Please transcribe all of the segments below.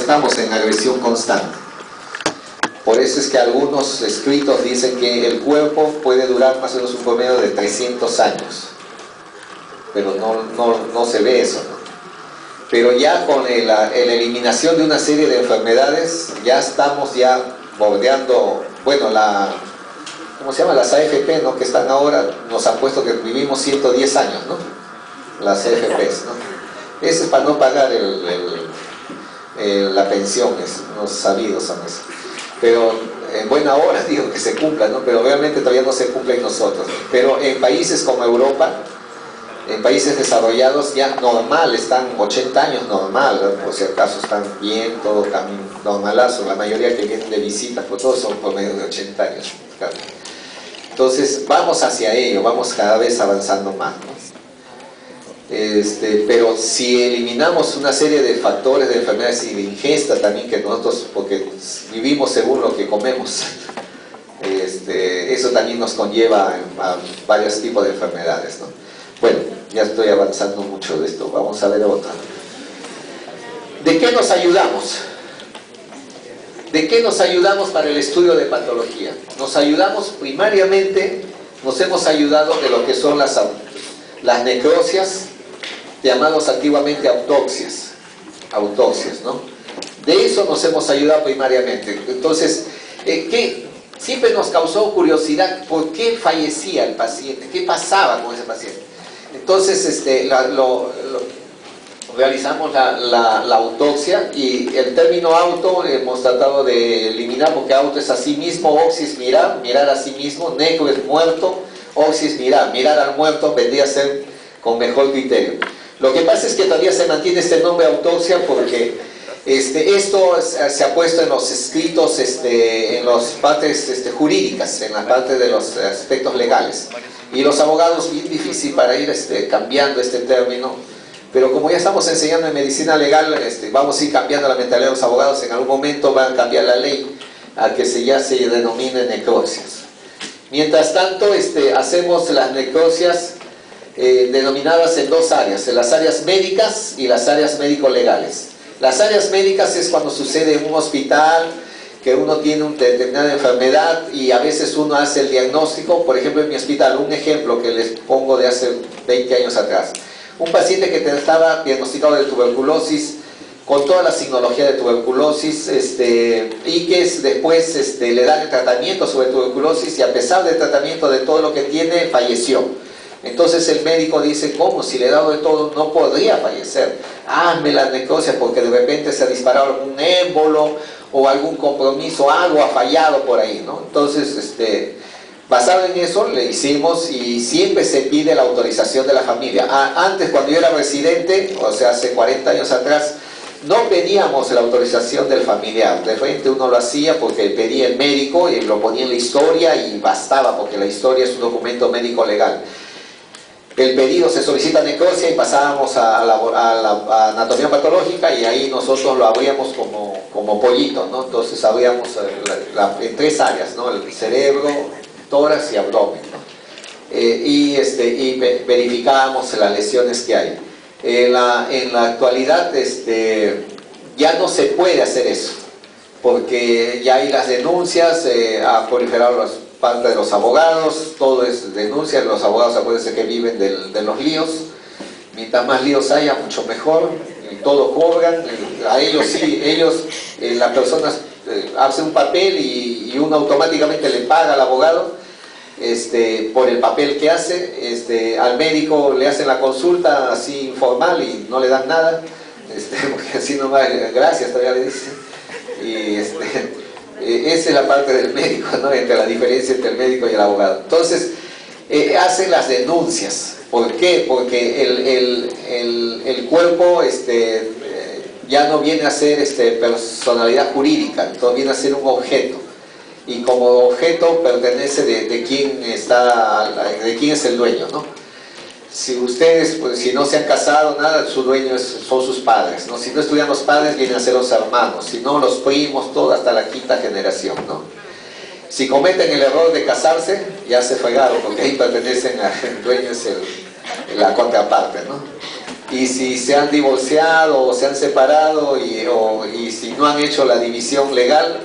estamos en agresión constante. Por eso es que algunos escritos dicen que el cuerpo puede durar más o menos un promedio de 300 años. Pero no se ve eso, ¿no? Pero ya con la eliminación de una serie de enfermedades, ya estamos ya bordeando, bueno, ¿cómo se llama? Las AFP, ¿no? Que están ahora, nos han puesto que vivimos 110 años, ¿no? Las AFPs, ¿no? Eso es para no pagar la pensión, los sabidos son eso. Pero en buena hora digo que se cumpla, ¿no? Pero realmente todavía no se cumple en nosotros. Pero en países como Europa, en países desarrollados ya normal, están 80 años normal, ¿no? Por si acaso están bien, todo también normalazo, la mayoría que vienen de visita, pues todos son por medio de 80 años. Entonces vamos hacia ello, vamos cada vez avanzando más, ¿no? Pero si eliminamos una serie de factores de enfermedades y de ingesta también que nosotros, porque vivimos según lo que comemos, eso también nos conlleva a varios tipos de enfermedades, ¿no? Bueno, ya estoy avanzando mucho de esto, vamos a ver otra. ¿De qué nos ayudamos? ¿De qué nos ayudamos para el estudio de patología? Nos ayudamos primariamente, nos hemos ayudado de lo que son las necrosias, llamados antiguamente autopsias, ¿no? De eso nos hemos ayudado primariamente. Entonces, siempre nos causó curiosidad por qué fallecía el paciente, qué pasaba con ese paciente. Entonces, realizamos la autopsia y el término auto hemos tratado de eliminar porque auto es a sí mismo, oxis mirar a sí mismo, necro es muerto, oxis mirar al muerto vendría a ser con mejor criterio. Lo que pasa es que todavía se mantiene este nombre autopsia porque esto se ha puesto en los escritos, en las partes jurídicas, en la parte de los aspectos legales. Y los abogados, bien difícil para ir cambiando este término, pero como ya estamos enseñando en medicina legal, vamos a ir cambiando la mentalidad de los abogados, en algún momento van a cambiar la ley a que ya se denomine necrosias. Mientras tanto, hacemos las necrosias denominadas en dos áreas, en las áreas médicas y las áreas médico-legales. Las áreas médicas es cuando sucede en un hospital, que uno tiene una determinada enfermedad y a veces uno hace el diagnóstico. Por ejemplo, en mi hospital, un ejemplo que les pongo de hace 20 años atrás. Un paciente que estaba diagnosticado de tuberculosis, con toda la signología de tuberculosis, y que después le dan el tratamiento sobre tuberculosis y a pesar del tratamiento de todo lo que tiene, falleció. Entonces el médico dice, ¿cómo? Si le he dado de todo, no podría fallecer. Hazme la necrosia porque de repente se ha disparado algún émbolo o algún compromiso, algo ha fallado por ahí, ¿no? Entonces, basado en eso, le hicimos y siempre se pide la autorización de la familia. Antes, cuando yo era residente, o sea, hace 40 años atrás, no pedíamos la autorización del familiar. De frente uno lo hacía porque pedía el médico y lo ponía en la historia y bastaba, porque la historia es un documento médico legal. El pedido se solicita necrosia y pasábamos a la anatomía patológica y ahí nosotros lo abríamos como pollito, ¿no? Entonces abríamos en tres áreas, ¿no? El cerebro, tórax y abdomen, ¿no? Y verificábamos las lesiones que hay. En la actualidad ya no se puede hacer eso, porque ya hay las denuncias, ha proliferado las parte de los abogados, todo es denuncia, los abogados acuérdense que viven de los líos, mientras más líos haya mucho mejor, y todo cobran, a ellos sí, las personas hacen un papel y uno automáticamente le paga al abogado por el papel que hace, al médico le hacen la consulta así informal y no le dan nada, porque así nomás, gracias todavía le dicen, y esa es la parte del médico, ¿no? Entre la diferencia entre el médico y el abogado. Entonces, hacen las denuncias. ¿Por qué? Porque el cuerpo ya no viene a ser personalidad jurídica, entonces viene a ser un objeto. Y como objeto pertenece de quién es el dueño, ¿no? Si ustedes, pues, si no se han casado, nada, su dueño son sus padres, ¿no? Si no estudian los padres, vienen a ser los hermanos, si no, los primos, todo hasta la quinta generación, ¿no? Si cometen el error de casarse, ya se fregaron, porque ahí pertenecen al dueño, es la contraparte, ¿no? Y si se han divorciado o se han separado y si no han hecho la división legal,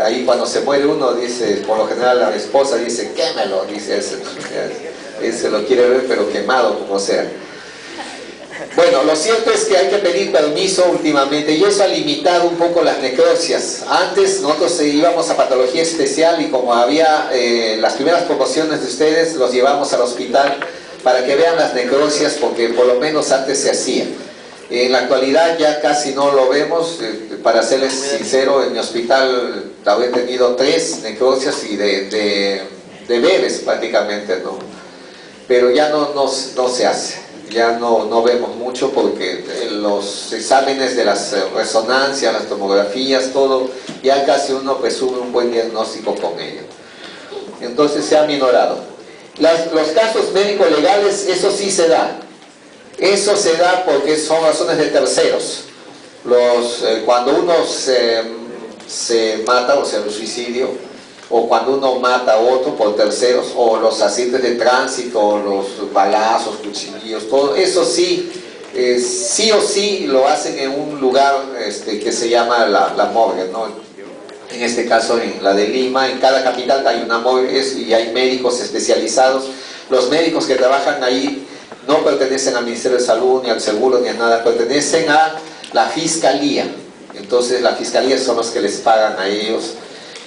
ahí cuando se muere uno, dice, por lo general la esposa dice, quémelo, dice ese lo quiere ver pero quemado como sea. Bueno, lo cierto es que hay que pedir permiso últimamente y eso ha limitado un poco las necropsias. Antes nosotros íbamos a patología especial y como había las primeras promociones de ustedes, los llevamos al hospital para que vean las necropsias, porque por lo menos antes se hacía. En la actualidad ya casi no lo vemos. Para serles sincero, en mi hospital he tenido 3 necropsias y de bebés prácticamente, ¿no? Pero ya no se hace. Ya no vemos mucho porque los exámenes de las resonancias, las tomografías, todo, ya casi uno presume un buen diagnóstico con ello. Entonces se ha minorado. Los casos médico-legales, eso sí se da. Eso se da porque son razones de terceros. Cuando uno se mata o se suicidio, o cuando uno mata a otro por terceros, o los accidentes de tránsito, o los balazos, cuchillos, todo eso sí, sí o sí lo hacen en un lugar que se llama la morgue, ¿no? En este caso en la de Lima, en cada capital hay una morgue y hay médicos especializados. Los médicos que trabajan ahí no pertenecen al Ministerio de Salud, ni al Seguro, ni a nada, pertenecen a la Fiscalía. Entonces la Fiscalía son los que les pagan a ellos.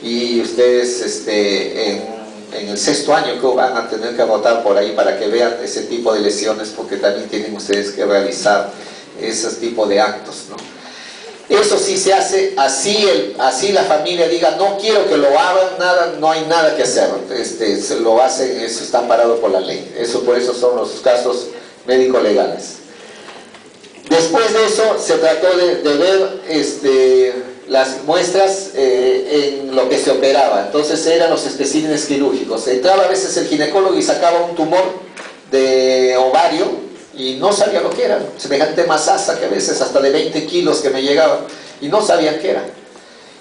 Y ustedes en el 6º año creo van a tener que votar por ahí para que vean ese tipo de lesiones, porque también tienen ustedes que realizar ese tipo de actos, ¿no? Eso sí se hace, así la familia diga, no quiero que lo hagan, nada, no hay nada que hacer, se lo hacen, eso está amparado por la ley. Por eso son los casos médico-legales. Después de eso se trató de ver las muestras en lo que se operaba. Entonces eran los especímenes quirúrgicos. Entraba a veces el ginecólogo y sacaba un tumor de ovario y no sabía lo que era, semejante masaza que a veces hasta de 20 kilos que me llegaba y no sabían qué era.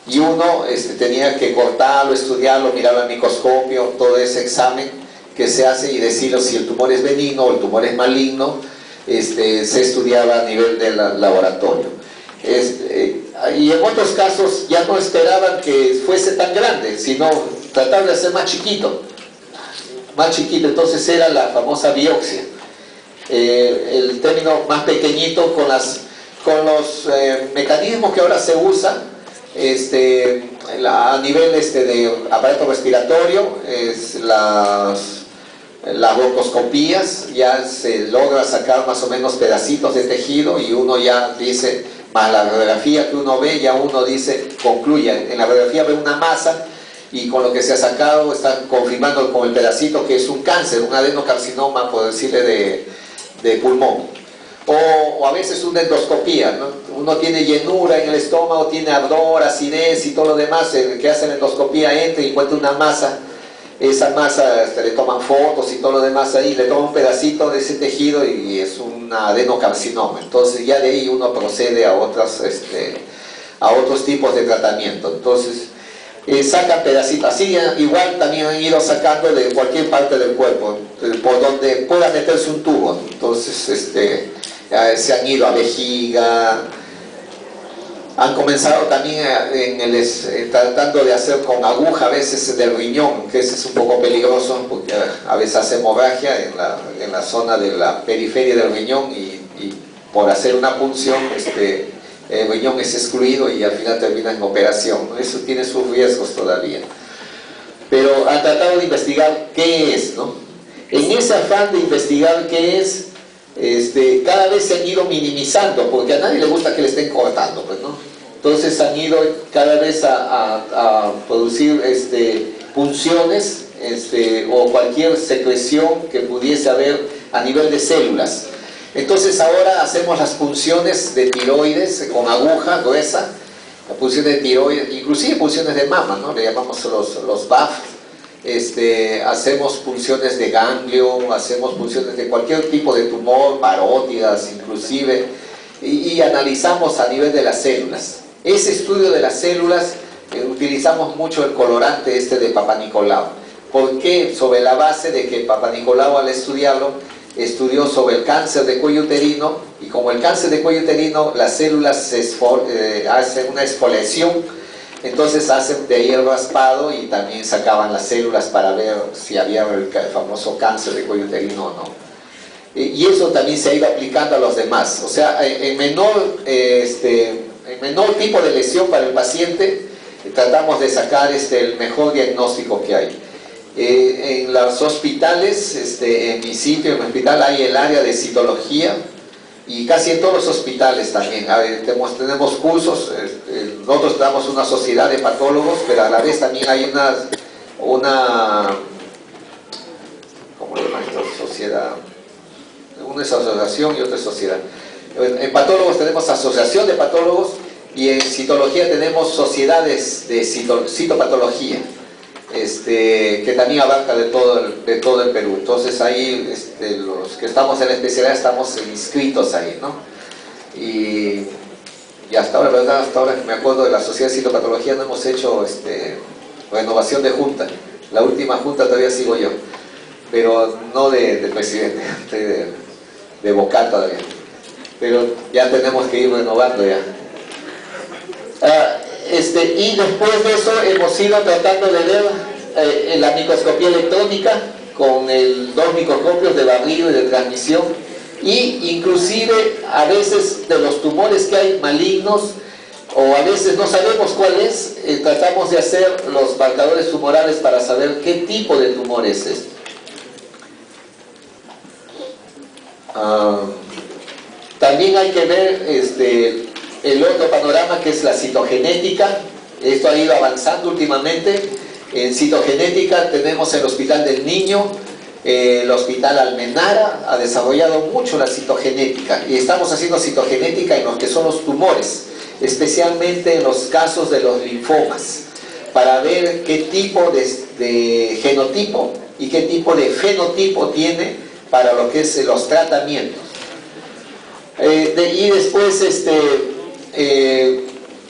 Y uno tenía que cortarlo, estudiarlo, mirarlo al microscopio, todo ese examen que se hace y decirlo si el tumor es benigno o el tumor es maligno. Se estudiaba a nivel del laboratorio. Y en otros casos ya no esperaban que fuese tan grande, sino trataban de hacer más chiquito, entonces era la famosa biopsia. El término más pequeñito con los mecanismos que ahora se usan a nivel de aparato respiratorio, las broncoskopías, ya se logra sacar más o menos pedacitos de tejido y uno ya dice, más la radiografía que uno ve, ya uno dice, concluye. En la radiografía ve una masa y con lo que se ha sacado está confirmando con el pedacito que es un cáncer, un adenocarcinoma, por decirle, de pulmón. O a veces una endoscopía, ¿no? Uno tiene llenura en el estómago, tiene ardor, acidez y todo lo demás, el que hace la endoscopía entra y encuentra una masa. Esa masa le toman fotos y todo lo demás ahí, le toman un pedacito de ese tejido y es un adenocarcinoma. Entonces ya de ahí uno procede a otros tipos de tratamiento. Entonces sacan pedacitos, así igual también han ido sacando de cualquier parte del cuerpo, por donde pueda meterse un tubo. Entonces se han ido a vejiga. Han comenzado también tratando de hacer con aguja a veces del riñón, que ese es un poco peligroso porque a veces hace hemorragia en la zona de la periferia del riñón y por hacer una punción el riñón es excluido y al final termina en operación, ¿no? Eso tiene sus riesgos todavía. Pero han tratado de investigar qué es, ¿no? En ese afán de investigar qué es, cada vez se han ido minimizando, porque a nadie le gusta que le estén cortando, pues, ¿no? Entonces han ido cada vez a producir punciones o cualquier secreción que pudiese haber a nivel de células. Entonces ahora hacemos las punciones de tiroides con aguja gruesa, la punción de tiroides, inclusive punciones de mama, ¿no? Le llamamos los BAF. Hacemos punciones de ganglio, hacemos punciones de cualquier tipo de tumor, parótidas inclusive, y analizamos a nivel de las células. Ese estudio de las células, utilizamos mucho el colorante de Papanicolau. ¿Por qué? Sobre la base de que Papanicolau, al estudiarlo, estudió sobre el cáncer de cuello uterino, y como el cáncer de cuello uterino, las células hacen una exfoliación, entonces hacen de ahí el raspado y también sacaban las células para ver si había el famoso cáncer de cuello uterino o no. Y eso también se ha ido aplicando a los demás, o sea, en menor tipo de lesión para el paciente, tratamos de sacar el mejor diagnóstico que hay. En los hospitales, en mi sitio, en mi hospital, hay el área de citología, y casi en todos los hospitales también. Tenemos cursos, nosotros damos una sociedad de patólogos, pero a la vez también hay ¿cómo le llaman esta sociedad? Una es asociación y otra es sociedad. En patólogos tenemos asociación de patólogos, y en citología tenemos sociedades de citopatología, que también abarca de todo el Perú. Entonces ahí los que estamos en la especialidad estamos inscritos ahí, ¿no? Y hasta ahora, ¿verdad? Hasta ahora que me acuerdo de la sociedad de citopatología no hemos hecho renovación de junta. La última junta todavía sigo yo, pero no de presidente, de vocal todavía. Pero ya tenemos que ir renovando ya. Y después de eso hemos ido tratando de ver la microscopía electrónica con dos microscopios de barrido y de transmisión, y inclusive a veces de los tumores que hay malignos, o a veces no sabemos cuál es, tratamos de hacer los marcadores tumorales para saber qué tipo de tumor es este. También hay que ver el otro panorama, que es la citogenética. Esto ha ido avanzando últimamente. En citogenética tenemos el Hospital del Niño, el Hospital Almenara ha desarrollado mucho la citogenética, y estamos haciendo citogenética en los que son los tumores, especialmente en los casos de los linfomas, para ver qué tipo de genotipo y qué tipo de fenotipo tiene para lo que es los tratamientos. Y después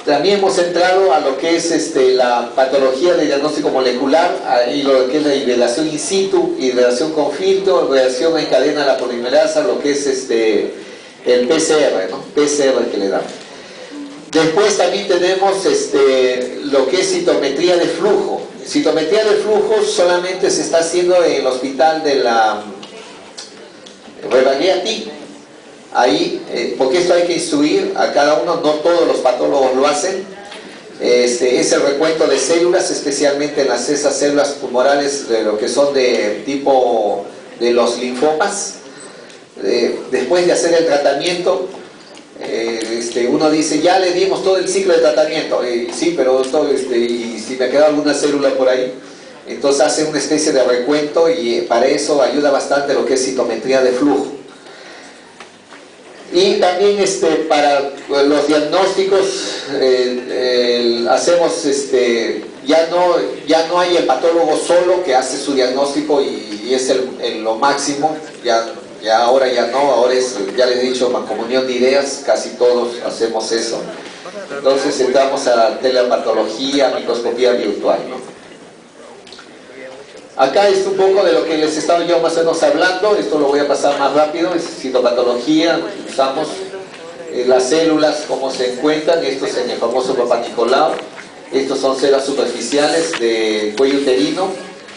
también hemos entrado a lo que es la patología de diagnóstico molecular, y lo que es la hibridación in situ, hibridación con filtro, hibridación en cadena de la polimerasa, lo que es el PCR, ¿no? PCR que le damos. Después también tenemos lo que es citometría de flujo. Citometría de flujo solamente se está haciendo en el hospital de la Rebagliati. Ahí, porque esto hay que instruir a cada uno, no todos los patólogos lo hacen. Es el recuento de células, especialmente en esas células tumorales de lo que son de tipo de los linfomas. Después de hacer el tratamiento, uno dice, ya le dimos todo el ciclo de tratamiento, sí, pero y si me queda alguna célula por ahí, entonces hace una especie de recuento, y para eso ayuda bastante lo que es citometría de flujo. Y también para los diagnósticos hacemos ya no hay el patólogo solo que hace su diagnóstico y es lo máximo, ahora ya no, ahora es, ya les he dicho, mancomunión de ideas, casi todos hacemos eso. Entonces entramos a la telepatología, microscopía virtual, ¿no? Acá es un poco de lo que les estaba yo más o menos hablando. Esto lo voy a pasar más rápido. Es citopatología. Usamos las células, cómo se encuentran. Esto es en el famoso Papa Nicolau. Estos son células superficiales de cuello uterino.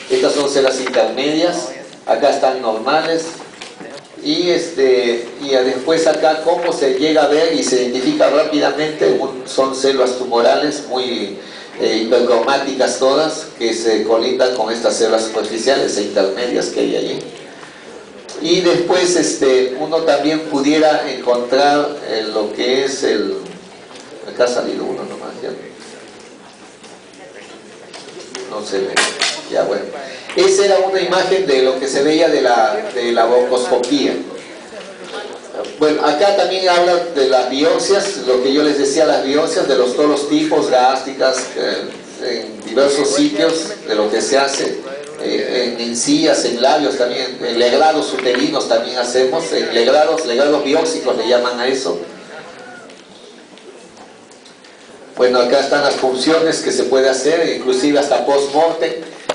Estas son células intermedias. Acá están normales. Y después acá cómo se llega a ver y se identifica rápidamente. Son células tumorales muy hipercromáticas todas, que se colindan con estas células superficiales e intermedias que hay allí. Y después uno también pudiera encontrar lo que es acá ha salido uno nomás, ya no se ve, ya bueno. Esa era una imagen de lo que se veía de la broncoscopía. Bueno, acá también habla de las biopsias, lo que yo les decía, las biopsias de todos los tipos, gástricas, en diversos sitios, de lo que se hace, en encías, en labios también, en legrados uterinos también hacemos, en legrados biópsicos le llaman a eso. Bueno, acá están las funciones que se puede hacer, inclusive hasta post-mortem.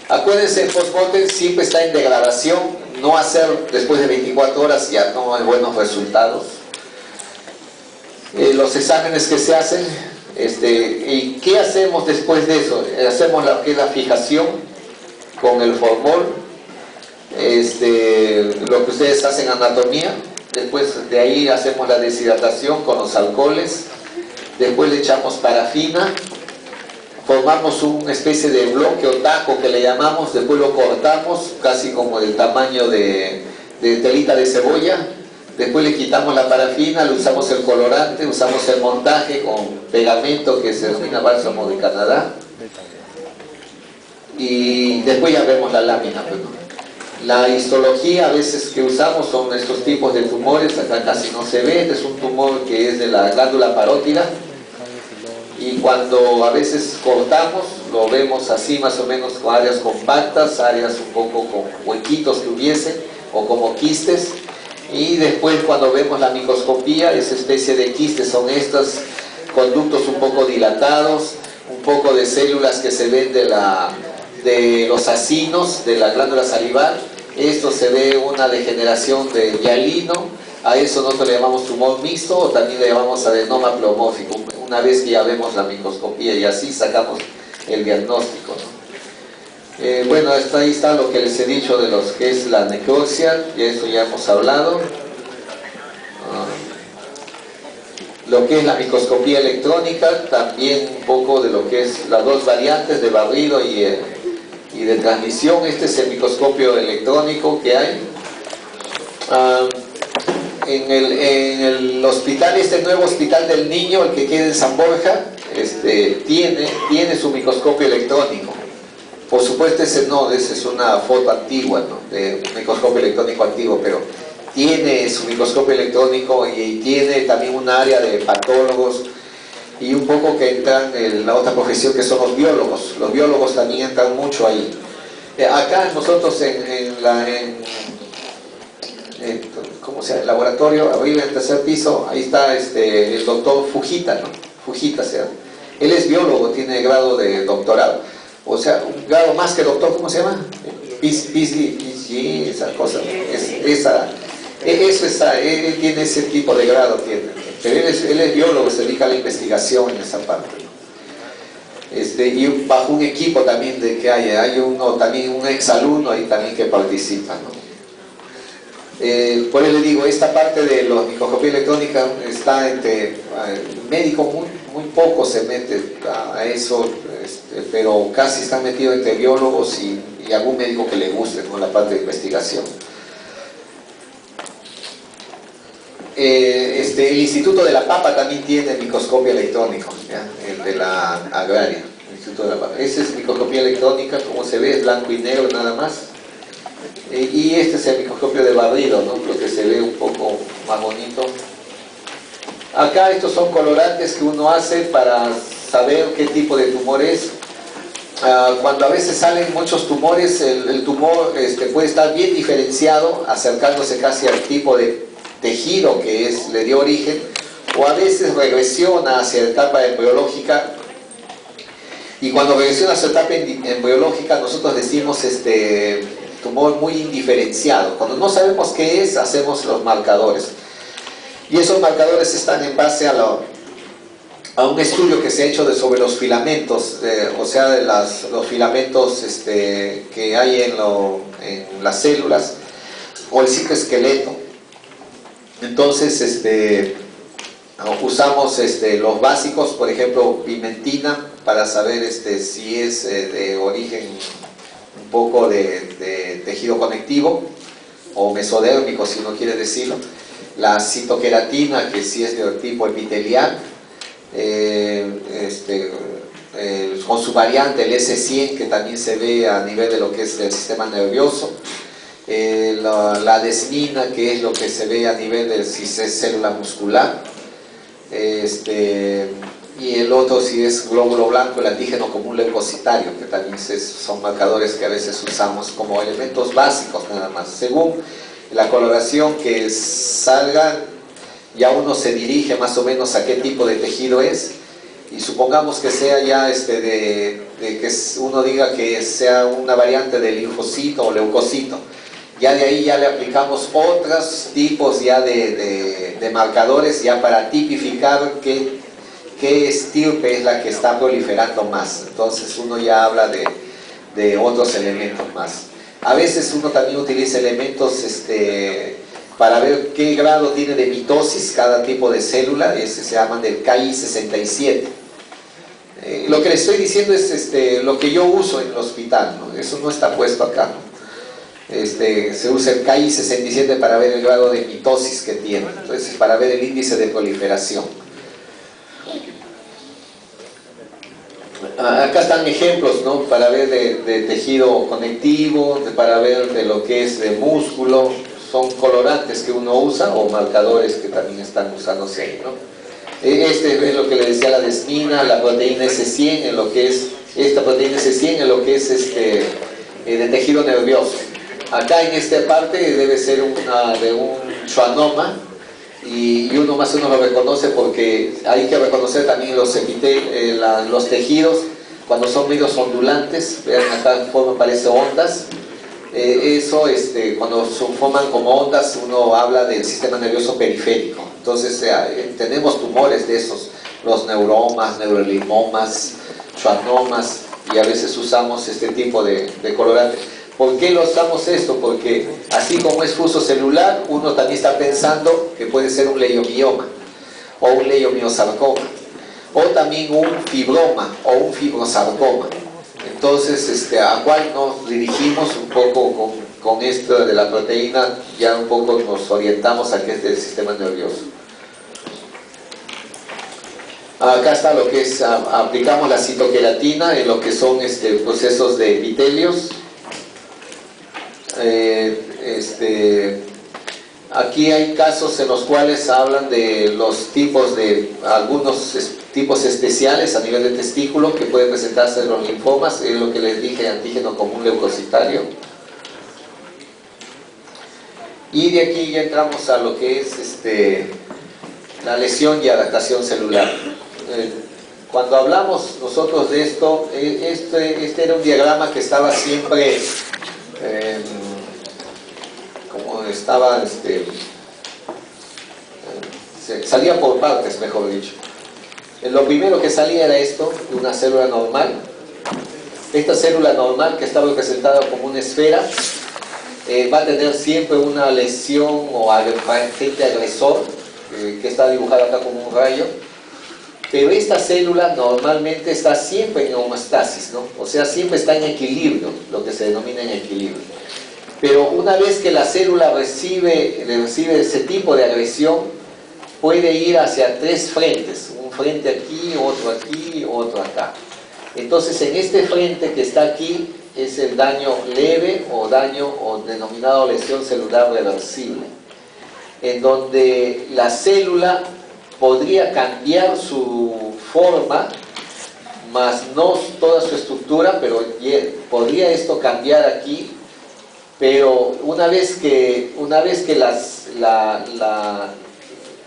Acuérdense, el post-mortem siempre está en degradación, no hacer después de 24 horas ya no hay buenos resultados. Los exámenes que se hacen, ¿y qué hacemos después de eso? Hacemos lo que es la fijación con el formol, lo que ustedes hacen en anatomía. Después de ahí hacemos la deshidratación con los alcoholes, después le echamos parafina, formamos una especie de bloque o taco que le llamamos, después lo cortamos casi como del tamaño de telita de cebolla, después le quitamos la parafina, le usamos el colorante, usamos el montaje con pegamento que se denomina bálsamo de Canadá, y después ya vemos la lámina. La histología a veces que usamos son estos tipos de tumores, acá casi no se ve. Este es un tumor que es de la glándula parótida, y cuando a veces cortamos lo vemos así más o menos con áreas compactas, áreas un poco con huequitos que hubiese o como quistes, y después cuando vemos la microscopía, esa especie de quistes son estos conductos un poco dilatados, un poco de células que se ven de los acinos de la glándula salivar. Esto se ve una degeneración de hialino, a eso nosotros le llamamos tumor mixto, o también le llamamos adenoma pleomórfico, una vez que ya vemos la microscopía y así sacamos el diagnóstico, ¿no? Bueno, ahí está lo que les he dicho de los que es la necropsia, y eso ya hemos hablado. Lo que es la microscopía electrónica, también un poco de lo que es las dos variantes de barrido y de transmisión. Este es el microscopio electrónico que hay. En el hospital, este nuevo hospital del niño, el que queda en San Borja, tiene su microscopio electrónico. Por supuesto ese es una foto antigua, ¿no?, de un microscopio electrónico antiguo, pero tiene su microscopio electrónico y tiene también un área de patólogos, y un poco que entran en la otra profesión que son los biólogos. Los biólogos también entran mucho ahí. Acá nosotros ¿cómo se llama? El laboratorio, arriba en el tercer piso, ahí está el doctor Fujita, ¿no? Fujita, él es biólogo, tiene grado de doctorado, o sea, un grado más que doctor, ¿cómo se llama? PhD, esa cosa, él tiene ese tipo de grado, pero él es biólogo, se dedica a la investigación en esa parte, ¿no? Y bajo un equipo también de que hay también un exalumno ahí también que participa, ¿no? Por eso le digo, esta parte de la microscopía electrónica está entre médico, muy poco se mete a eso, pero casi están metidos entre biólogos y algún médico que le guste, ¿no?, la parte de investigación. El Instituto de la Papa también tiene microscopio electrónico, ¿ya?, el de la agraria, el Instituto de la Papa. Esa es microscopía electrónica, como se ve, es blanco y negro nada más. Y este es el microscopio de barrido, ¿no?, lo que se ve un poco más bonito. Acá estos son colorantes que uno hace para saber qué tipo de tumor es. Cuando a veces salen muchos tumores, el tumor puede estar bien diferenciado, acercándose casi al tipo de tejido que le dio origen, o a veces regresiona hacia la etapa embriológica, y cuando regresiona hacia la etapa embriológica nosotros decimos tumor muy indiferenciado. Cuando no sabemos qué es, hacemos los marcadores, y esos marcadores están en base a un estudio que se ha hecho sobre los filamentos, o sea, de los filamentos que hay en las células, o el citoesqueleto. Entonces usamos los básicos, por ejemplo pimentina, para saber si es de origen un poco de tejido conectivo o mesodérmico, si uno quiere decirlo. La citoqueratina, que sí es de tipo epitelial, con su variante el S100, que también se ve a nivel de lo que es el sistema nervioso. La desmina, que es lo que se ve a nivel de si es célula muscular, y el otro si es glóbulo blanco, el antígeno común leucocitario, que también son marcadores que a veces usamos como elementos básicos nada más. Según la coloración que salga, ya uno se dirige más o menos a qué tipo de tejido es, y supongamos que sea ya que uno diga que sea una variante de linfocito o leucocito. Ya de ahí ya le aplicamos otros tipos ya de marcadores ya para tipificar qué estirpe es la que está proliferando más. Entonces uno ya habla de otros elementos más. A veces uno también utiliza elementos para ver qué grado tiene de mitosis cada tipo de célula, ese se llaman del Ki67. Lo que les estoy diciendo es lo que yo uso en el hospital, ¿no? Eso no está puesto acá, ¿no? Se usa el Ki67 para ver el grado de mitosis que tiene, entonces para ver el índice de proliferación. Acá están ejemplos, ¿no? Para ver de tejido conectivo, para ver de lo que es de músculo, son colorantes que uno usa o marcadores que también están usándose ahí, ¿no? Es lo que le decía la desmina, la proteína S100, en lo que es esta proteína S100, en lo que es de tejido nervioso. Acá en esta parte debe ser de un schwannoma y uno más o menos lo reconoce porque hay que reconocer también los tejidos cuando son medios ondulantes. Vean acá en forma parece ondas. Eso cuando se forman como ondas uno habla del sistema nervioso periférico. Entonces tenemos tumores de esos, los neuromas, neurolimomas, schwannomas, y a veces usamos este tipo de colorante. ¿Por qué lo usamos esto? Porque así como es fuso celular, uno también está pensando que puede ser un leiomioma o un leiomiosarcoma o también un fibroma o un fibrosarcoma. Entonces, ¿a cuál nos dirigimos un poco con esto de la proteína? Ya un poco nos orientamos a que es del sistema nervioso. Acá está lo que es, aplicamos la citoqueratina en lo que son procesos de epitelios. Aquí hay casos en los cuales hablan de algunos tipos especiales a nivel de testículo que pueden presentarse en los linfomas, es lo que les dije, antígeno común leucocitario. Y de aquí ya entramos a lo que es la lesión y adaptación celular. Cuando hablamos nosotros de esto, este era un diagrama que estaba siempre como estaba salía por partes, mejor dicho. Lo primero que salía era esto, de una célula normal. Esta célula normal, que está representada como una esfera, va a tener siempre una lesión o agente agresor, que está dibujada acá como un rayo. Pero esta célula normalmente está siempre en homeostasis, ¿no? O sea, siempre está en equilibrio, lo que se denomina en equilibrio. Pero una vez que la célula recibe ese tipo de agresión, puede ir hacia tres frentes, un frente aquí, otro acá. Entonces, en este frente que está aquí es el daño leve o denominado lesión celular reversible, en donde la célula podría cambiar su forma, más no toda su estructura, pero podría esto cambiar aquí. Pero una vez que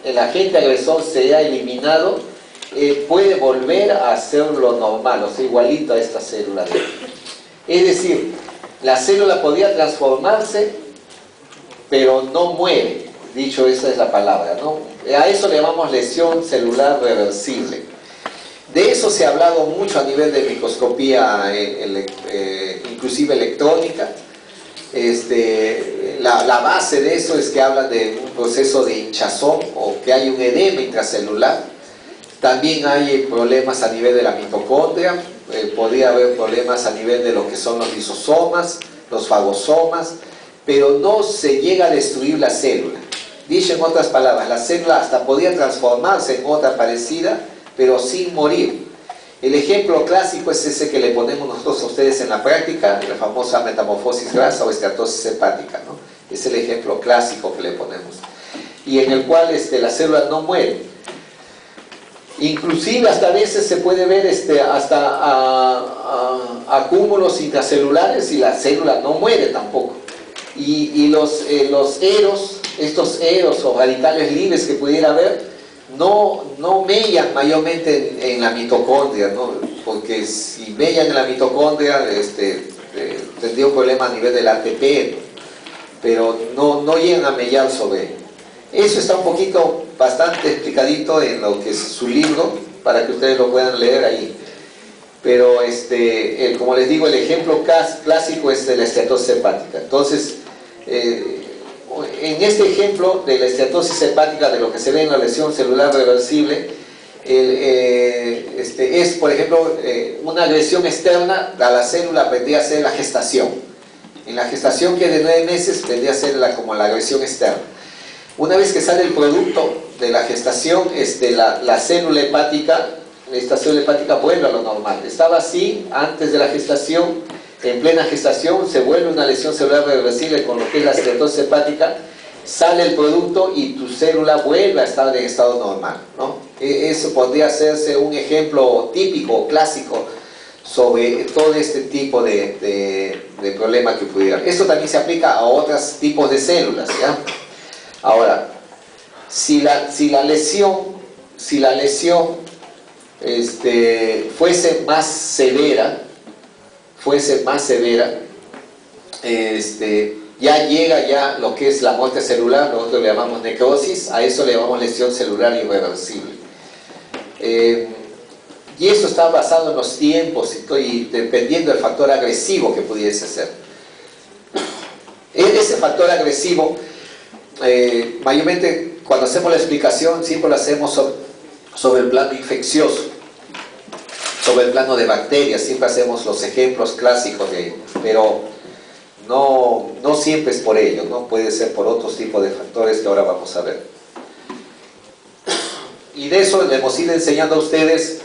el agente agresor se haya eliminado, puede volver a hacer lo normal, o sea, igualito a esta célula. Es decir, la célula podría transformarse, pero no muere. Dicho, esa es la palabra, ¿no? A eso le llamamos lesión celular reversible. De eso se ha hablado mucho a nivel de microscopía, inclusive electrónica. La base de eso es que hablan de un proceso de hinchazón o que hay un edema intracelular. También hay problemas a nivel de la mitocondria, podría haber problemas a nivel de lo que son los lisosomas, los fagosomas, pero no se llega a destruir la célula. Dicho en otras palabras, la célula hasta podría transformarse en otra parecida, pero sin morir. El ejemplo clásico es ese que le ponemos nosotros a ustedes en la práctica, la famosa metamorfosis grasa o esteatosis hepática, ¿no? Es el ejemplo clásico que le ponemos. Y en el cual la célula no muere. Inclusive hasta a veces se puede ver acúmulos intracelulares y la célula no muere tampoco. Y los eros, estos eros o radicales libres que pudiera haber, no mellan mayormente en la mitocondria, ¿no? Porque si mellan en la mitocondria tendría un problema a nivel del ATP, ¿no? pero no llegan a mellar sobre ello. Eso está un poquito, bastante explicadito en lo que es su libro, para que ustedes lo puedan leer ahí. Pero como les digo, el ejemplo clásico es de la esteatosis hepática. Entonces, en este ejemplo de la esteatosis hepática, de lo que se ve en la lesión celular reversible, es, por ejemplo, una agresión externa a la célula vendría a ser la gestación. En la gestación, que es de 9 meses, vendría a ser como la agresión externa. Una vez que sale el producto de la gestación, la célula hepática, esta célula hepática vuelve a lo normal. Estaba así antes de la gestación, en plena gestación se vuelve una lesión celular reversible con lo que es la esteatosis hepática, sale el producto y tu célula vuelve a estar en estado normal, ¿no? Eso podría hacerse un ejemplo típico, clásico, sobre todo este tipo de problema que pudiera. Esto también se aplica a otros tipos de células, ¿ya? Ahora, si la lesión fuese más severa, ya llega ya lo que es la muerte celular, nosotros le llamamos necrosis, a eso le llamamos lesión celular irreversible. Y eso está basado en los tiempos y dependiendo del factor agresivo que pudiese ser. Ese factor agresivo, mayormente cuando hacemos la explicación siempre lo hacemos sobre el plano infeccioso, sobre el plano de bacterias, siempre hacemos los ejemplos clásicos de ello, pero no siempre es por ello, ¿no? Puede ser por otros tipos de factores que ahora vamos a ver. Y de eso les hemos ido enseñando a ustedes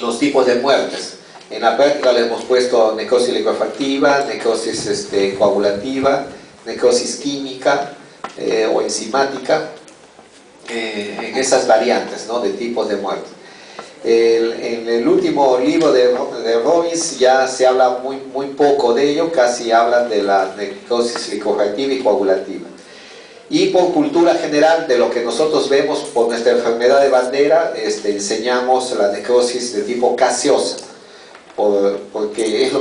los tipos de muertes. En la práctica les hemos puesto necrosis licuefactiva, necrosis coagulativa, necrosis química o enzimática, en esas variantes, ¿no?, de tipos de muerte. En el último libro de Robbins ya se habla muy poco de ello, casi hablan de la necrosis licuefactiva y coagulativa. Y por cultura general, de lo que nosotros vemos por nuestra enfermedad de bandera, enseñamos la necrosis de tipo gaseosa, porque es lo